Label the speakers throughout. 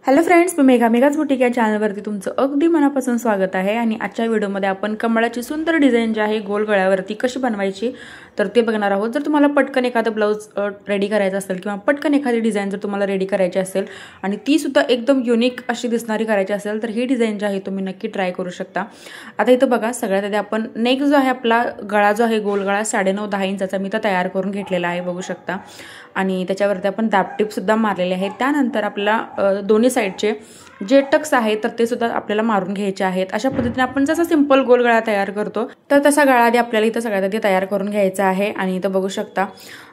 Speaker 1: Hello friends, मी मेघाच boutique या चॅनलवरती तुमचं अगदी मनापासून स्वागत आहे। आणि आजच्या व्हिडिओमध्ये आपण कमळाची सुंदर डिझाइन जी आहे गोल गळ्यावरती कशी बनवायची तर ते बघणार आहोत। जर तुम्हाला पटकन एखादा ब्लाउज रेडी करायचा असेल किंवा पटकन एखादी डिझाइन जर तुम्हाला रेडी करायची असेल आणि ती सुद्धा एकदम युनिक अशी दिसणारी करायची असेल तर ही डिझाइन जी आहे तुम्ही नक्की ट्राय करू शकता। आता इथं बघा, सगळ्यात आधी आपण नेक जो आहे आपला गळा जो आहे गोल गळा 9.5-10 इंचाचा मी तर तयार करून घेतलेला आहे, बघू शकता। आणि त्याच्यावरती आपण दाबटीप सुद्धा मारलेले आहे। त्यानंतर आपल्याला दोन्ही साइडचे जे टक्स आहेत तर ते सुद्धा आपल्याला मारून घ्यायचे आहेत। अशा पद्धतीने आपण जसा सिंपल गोल गळा तयार करतो तर तसा गळा आधी आपल्याला इथं सगळ्यात आधी तयार करून घ्यायचा आहे। आणि इथं बघू शकता,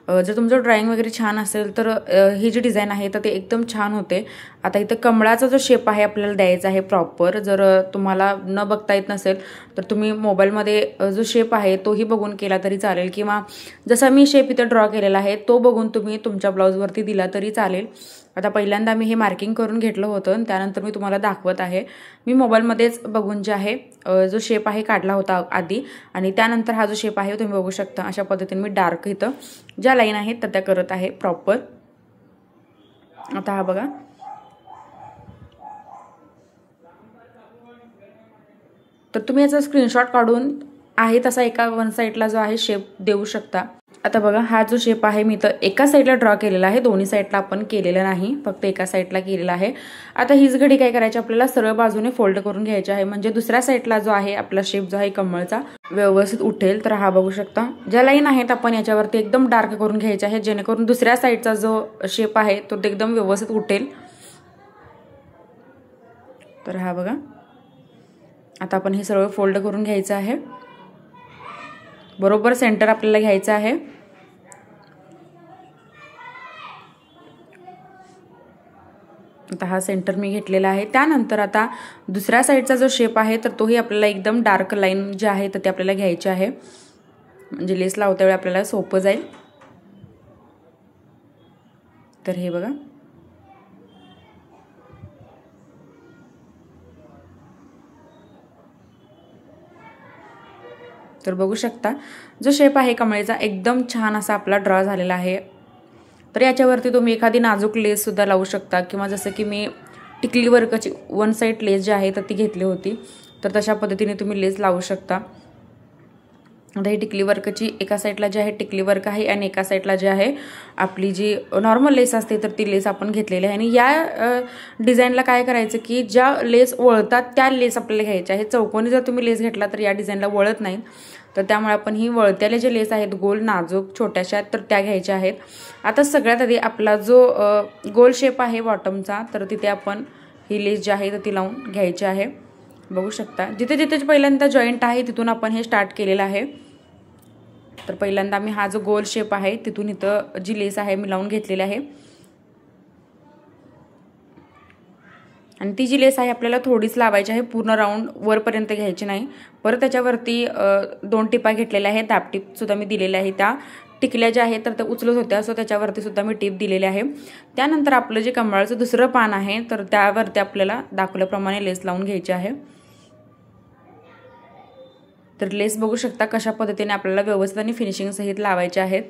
Speaker 1: जर तुमचं ड्राइंग वगैरे छान असेल तर ही जी डिझाइन आहे तर ते एकदम छान होते। आता इथं कमळाचा जो शेप आहे आपल्याला द्यायचा आहे प्रॉपर। जर तुम्हाला न बघता येत नसेल तर तुम्ही मोबाईलमध्ये जो शेप आहे तोही बघून केला तरी चालेल, किंवा जसा मी शेप इथं ड्रॉ केलेला आहे तो बघून तुम्ही तुमच्या ब्लाउजवरती दिला तरी चालेल। आता पहिल्यांदा मी हे मार्किंग करून घेतलं होतं आणि त्यानंतर मी तुम्हाला दाखवत आहे। मी मोबाईलमध्येच बघून जे आहे जो शेप आहे काढला होता आधी, आणि त्यानंतर हा जो शेप आहे तुम्ही बघू शकता। अशा पद्धतीने मी डार्क इथं ज्या लाईन आहेत तर त्या करत आहे प्रॉपर। आता हा बघा, तर तुम्ही याचा स्क्रीनशॉट काढून आहे तसा एका वन साइडला जो आहे शेप देऊ शकता। आता बघा, हा जो शेप आहे मी तर एका साइडला ड्रॉ केलेला आहे, दोन्ही साइडला आपण केलेला नाही, फक्त एका साइडला केलेला आहे। आता हीच घडी काय करायची, आपल्याला सरळ बाजूने फोल्ड करून घ्यायची आहे, म्हणजे दुसऱ्या साइडला जो आहे आपला शेप जो आहे कमळचा व्यवस्थित उठेल। तर हा बघू शकता, ज्या लाईन आहेत आपण याच्यावरती एकदम डार्क करून घ्यायचे आहे, जेणेकरून दुसऱ्या साइडचा जो शेप आहे तो एकदम व्यवस्थित उठेल। तर हा बघा, आता आपण हे सरळ फोल्ड करून घ्यायचं आहे, बरोबर सेंटर आपल्याला घ्यायचं आहे। आता हा सेंटर मी घेतलेला आहे। त्यानंतर आता दुसऱ्या साइडचा जो शेप आहे तर तोही आपल्याला एकदम डार्क लाईन जी आहे तर ते आपल्याला घ्यायची आहे, म्हणजे लेस लावते वेळी आपल्याला सोपं जाईल। तर हे बघा, तर बघू शकता जो शेप आहे कमळेचा एकदम छान असा आपला ड्रॉ झालेला आहे। तर याच्यावरती तुम्ही एखादी नाजूक लेस सुद्धा लावू शकता, किंवा जसं की मी टिकली वर्कची वन साइड लेस जी आहे तर ती घेतली होती, तर तशा पद्धतीने तुम्ही लेस लावू शकता। आता ही टिकली वर्कची एका साइडला जी आहे टिकली वर्क आहे आणि एका साइडला जी आहे आपली जी नॉर्मल लेस असते तर ती लेस आपण घेतलेली आहे। आणि या डिझाईनला काय करायचं की ज्या लेस वळतात त्या लेस आपल्याला घ्यायच्या आहेत। चौकोनी जर तुम्ही लेस घेतला तर या डिझाईनला वळत नाही, तर त्यामुळे आपण ही वळत्याले जे लेस आहेत गोल नाजूक छोट्याशा तर त्या घ्यायच्या आहेत। आता सगळ्यात आधी आपला जो गोल शेप आहे बॉटमचा तर तिथे आपण ही लेस जी आहे तर ती लावून घ्यायची आहे, बघू शकता। जिथे जिथे पहिल्यांदा जॉईंट आहे तिथून आपण हे स्टार्ट केलेलं आहे। तर पहिल्यांदा मी हा जो गोल शेप आहे तिथून इथं जी लेस आहे मी लावून घेतलेली आहे, आणि ती जी लेस आहे आपल्याला थोडीच लावायची आहे, पूर्ण राऊंड वरपर्यंत घ्यायची नाही। परत त्याच्यावरती 2 टिपा घेतलेल्या आहेत, दाबटीप सुद्धा मी दिलेल्या आहे। त्या टिकल्या ज्या आहेत तर त्या उचलत होत्या, सो त्याच्यावरती सुद्धा मी टिप दिलेली आहे। त्यानंतर आपलं जे कमळाचं दुसरं पान आहे तर त्यावरती आपल्याला दाखवल्याप्रमाणे लेस लावून घ्यायची आहे। तर लेस बघू शकता कशा पद्धतीने आपल्याला व्यवस्थित आणि फिनिशिंग सहित लावायचे आहेत।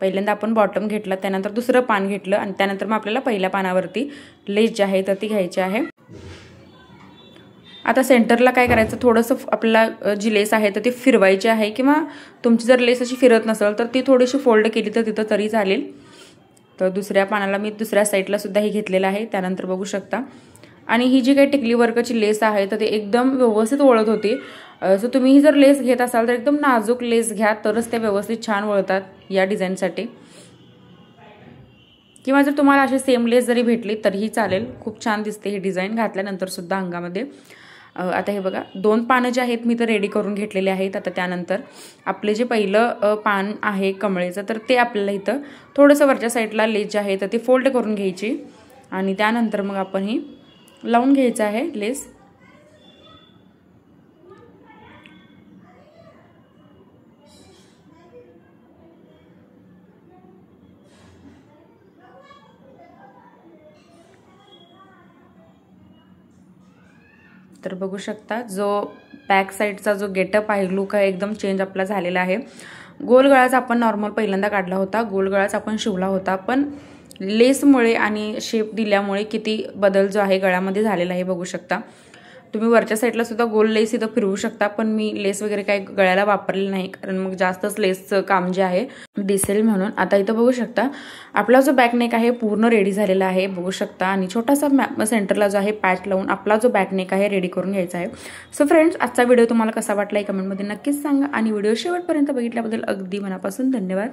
Speaker 1: पहिल्यांदा आपण बॉटम घेतला, त्यानंतर दुसरं पान घेतलं आणि त्यानंतर मग आपल्याला पहिल्या पानावरती लेस जी आहे तर ती घ्यायची आहे। आता सेंटरला काय करायचं, थोडंसं आपल्याला जी लेस आहे तर ती फिरवायची आहे, किंवा तुमची जर लेस अशी फिरत नसेल तर ती थोडीशी फोल्ड केली तर तिथं तरी चालेल। तर दुसऱ्या पानाला मी दुसऱ्या साईडला सुद्धा हे घेतलेलं आहे। त्यानंतर बघू शकता, आणि ही जी काही टिकली वर्कची लेस आहे तर ते एकदम व्यवस्थित वळत होती। सो तुम्ही ही जर लेस घेत असाल तर एकदम नाजूक लेस घ्या, तरच ते व्यवस्थित छान वळतात या डिझाईनसाठी, किंवा जर तुम्हाला अशी सेम लेस जरी भेटली तरीही चालेल, खूप छान दिसते ही डिझाईन घातल्यानंतर सुद्धा अंगामध्ये। आता हे बघा, 2 पानं जे आहेत मी तर रेडी करून घेतलेले आहेत। आता त्यानंतर आपले जे पहिलं पान आहे कमळेचं तर ते आपल्याला इथं थोडंसं वरच्या साईडला लेस जी आहे तर ती फोल्ड करून घ्यायची, आणि त्यानंतर मग आपण ही लावून घ्यायचं आहे लेस। तर बघू शकता जो बॅक साइडचा जो गेटअप आहे, लुक आहे, एकदम चेंज आपला झालेला आहे। गोल गळाच आपण नॉर्मल पहिल्यांदा काढला होता, गोल गळाच आपण शिवला होता, पण लेसमुळे आणि शेप दिल्यामुळे किती बदल जो आहे गळ्यामध्ये झालेला आहे बघू शकता। तुम्ही वरच्या साईडला सुद्धा गोल लेस इथं फिरवू शकता, पण मी लेस वगैरे काही गळ्याला वापरलेलं नाही, कारण मग जास्तच लेसचं काम जे आहे दिसेल म्हणून। आता इथं बघू शकता आपला जो बॅक नेक आहे पूर्ण रेडी झालेला आहे बघू शकता, आणि छोटासा सेंटरला जो आहे पॅच लावून आपला जो बॅक नेक आहे रेडी करून घ्यायचा आहे। सो फ्रेंड्स, आजचा व्हिडिओ तुम्हाला कसा वाटला कमेंटमध्ये नक्कीच सांगा, आणि व्हिडिओ शेवटपर्यंत बघितल्याबद्दल अगदी मनापासून धन्यवाद।